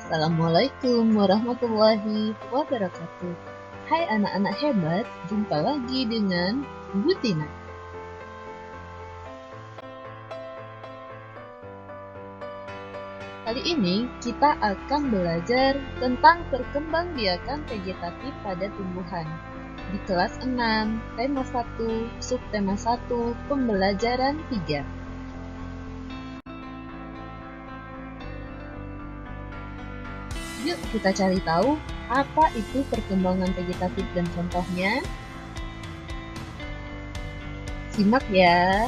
Assalamualaikum warahmatullahi wabarakatuh. Hai anak-anak hebat, jumpa lagi dengan Bu Tina. Kali ini kita akan belajar tentang perkembangbiakan vegetatif pada tumbuhan. Di kelas 6, tema 1, subtema 1, pembelajaran 3. Yuk kita cari tahu apa itu perkembangan vegetatif dan contohnya. Simak ya.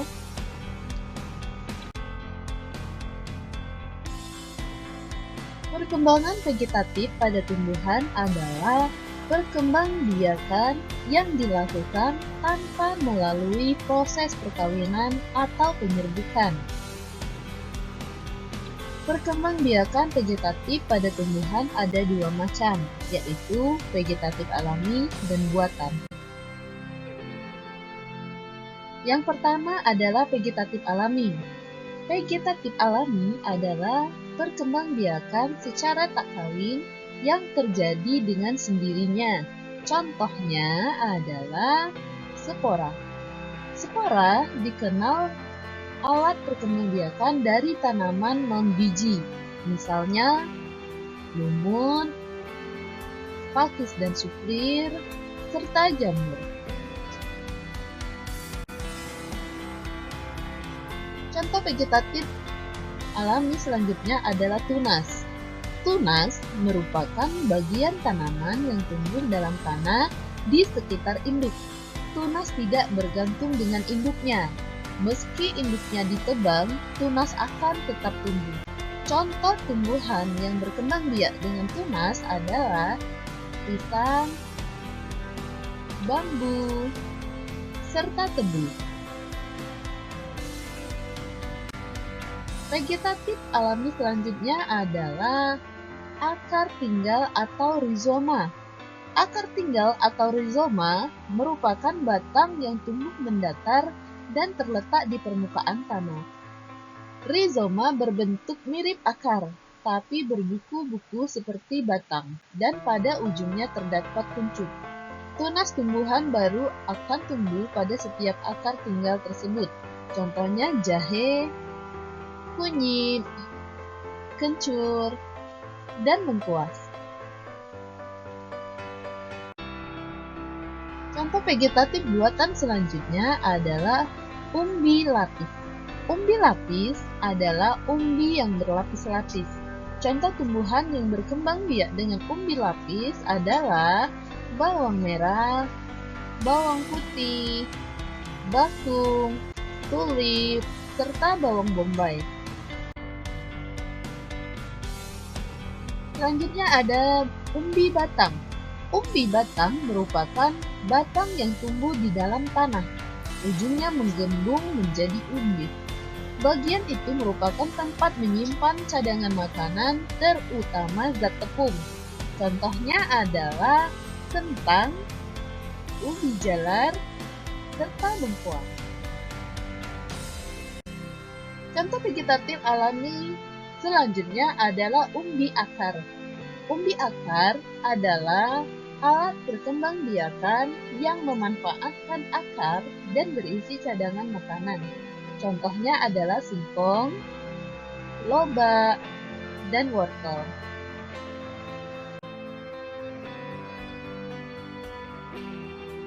Perkembangan vegetatif pada tumbuhan adalah perkembangbiakan yang dilakukan tanpa melalui proses perkawinan atau penyerbukan. Perkembangbiakan vegetatif pada tumbuhan ada dua macam, yaitu vegetatif alami dan buatan. Yang pertama adalah vegetatif alami. Vegetatif alami adalah perkembangbiakan secara tak kawin yang terjadi dengan sendirinya. Contohnya adalah spora. Spora dikenal alat perkembangbiakan dari tanaman non-biji, misalnya lumut, pakis dan suplir, serta jamur. Contoh vegetatif alami selanjutnya adalah tunas. Tunas merupakan bagian tanaman yang tumbuh dalam tanah di sekitar induk. Tunas tidak bergantung dengan induknya. Meski induknya ditebang, tunas akan tetap tumbuh. Contoh tumbuhan yang berkembang biak dengan tunas adalah pisang, bambu, serta tebu. Vegetatif alami selanjutnya adalah akar tinggal atau rizoma. Akar tinggal atau rizoma merupakan batang yang tumbuh mendatar dan terletak di permukaan tanah. Rizoma berbentuk mirip akar, tapi berbuku-buku seperti batang, dan pada ujungnya terdapat kuncup. Tunas tumbuhan baru akan tumbuh pada setiap akar tinggal tersebut. Contohnya jahe, kunyit, kencur, dan lengkuas. Contoh vegetatif buatan selanjutnya adalah umbi lapis. Umbi lapis adalah umbi yang berlapis-lapis. Contoh tumbuhan yang berkembang biak dengan umbi lapis adalah bawang merah, bawang putih, bakung, tulip, serta bawang bombay. Selanjutnya ada umbi batang. Umbi batang merupakan batang yang tumbuh di dalam tanah. Ujungnya menggembung menjadi umbi. Bagian itu merupakan tempat menyimpan cadangan makanan, terutama zat tepung. Contohnya adalah kentang, ubi jalar, serta lengkuas. Contoh vegetatif alami selanjutnya adalah umbi akar. Umbi akar adalah alat perkembangbiakan yang memanfaatkan akar dan berisi cadangan makanan. Contohnya adalah singkong, lobak, dan wortel.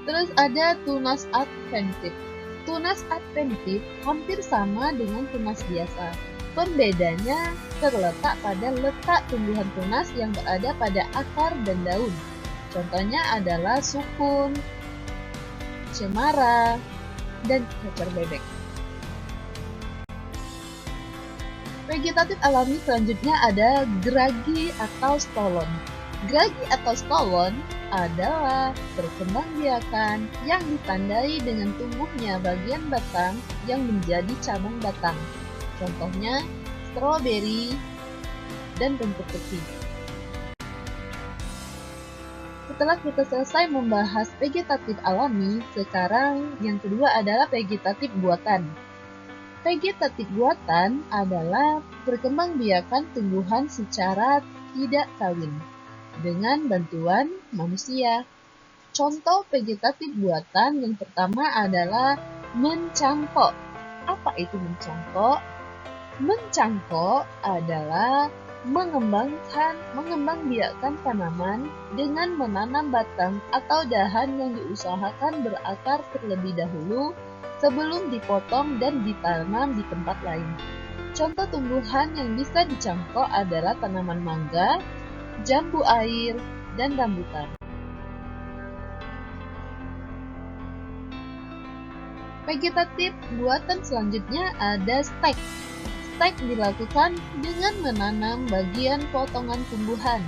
Terus ada tunas adventif. Tunas adventif hampir sama dengan tunas biasa. Pembedanya terletak pada letak tumbuhan tunas yang berada pada akar dan daun. Contohnya adalah sukun, cemara, dan cacar bebek. Vegetatif alami selanjutnya ada geragi atau stolon. Geragi atau stolon adalah perkembangbiakan yang ditandai dengan tumbuhnya bagian batang yang menjadi cabang batang. Contohnya stroberi dan rumput putih. Setelah kita selesai membahas vegetatif alami, sekarang yang kedua adalah vegetatif buatan. Vegetatif buatan adalah perkembangbiakan tumbuhan secara tidak kawin dengan bantuan manusia. Contoh vegetatif buatan yang pertama adalah mencangkok. Apa itu mencangkok? Mencangkok adalah mengembangbiakkan tanaman dengan menanam batang atau dahan yang diusahakan berakar terlebih dahulu sebelum dipotong dan ditanam di tempat lain. Contoh tumbuhan yang bisa dicangkok adalah tanaman mangga, jambu air, dan rambutan. Vegetatif buatan selanjutnya ada stek. Stek dilakukan dengan menanam bagian potongan tumbuhan.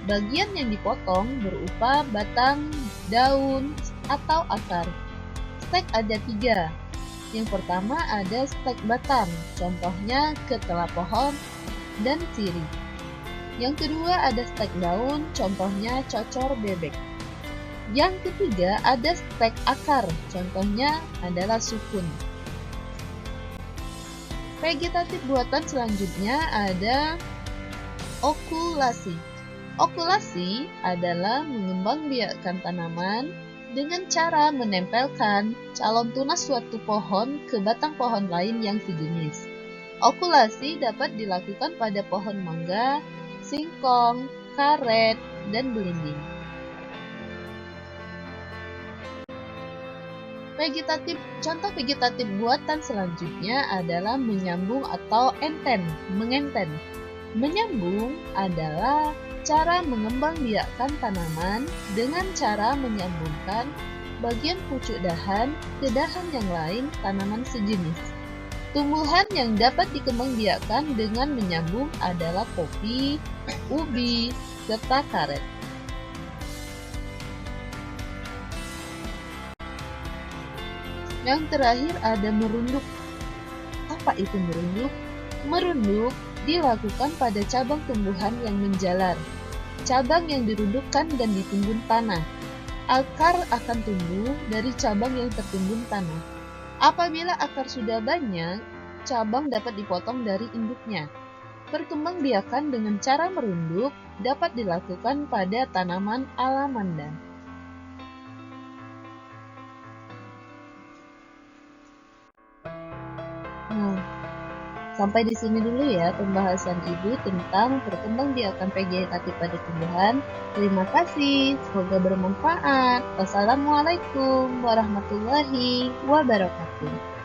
Bagian yang dipotong berupa batang, daun, atau akar. Stek ada 3. Yang pertama ada stek batang, contohnya ketela pohon dan sirih. Yang kedua ada stek daun, contohnya cocor bebek. Yang ketiga ada stek akar, contohnya adalah sukun. Vegetatif buatan selanjutnya ada okulasi. Okulasi adalah mengembangbiakkan tanaman dengan cara menempelkan calon tunas suatu pohon ke batang pohon lain yang sejenis. Okulasi dapat dilakukan pada pohon mangga, singkong, karet, dan belimbing. Contoh vegetatif buatan selanjutnya adalah menyambung atau mengenten. Menyambung adalah cara mengembangbiakkan tanaman dengan cara menyambungkan bagian pucuk dahan ke dahan yang lain tanaman sejenis. Tumbuhan yang dapat dikembangbiakkan dengan menyambung adalah kopi, ubi, serta karet. Yang terakhir ada merunduk. Apa itu merunduk? Merunduk dilakukan pada cabang tumbuhan yang menjalar. Cabang yang dirundukkan dan ditimbun tanah. Akar akan tumbuh dari cabang yang tertimbun tanah. Apabila akar sudah banyak, cabang dapat dipotong dari induknya. Perkembangbiakan dengan cara merunduk dapat dilakukan pada tanaman alamanda. Nah, sampai di sini dulu ya pembahasan Ibu tentang perkembangbiakan vegetatif pada tumbuhan. Terima kasih, semoga bermanfaat. Wassalamualaikum warahmatullahi wabarakatuh.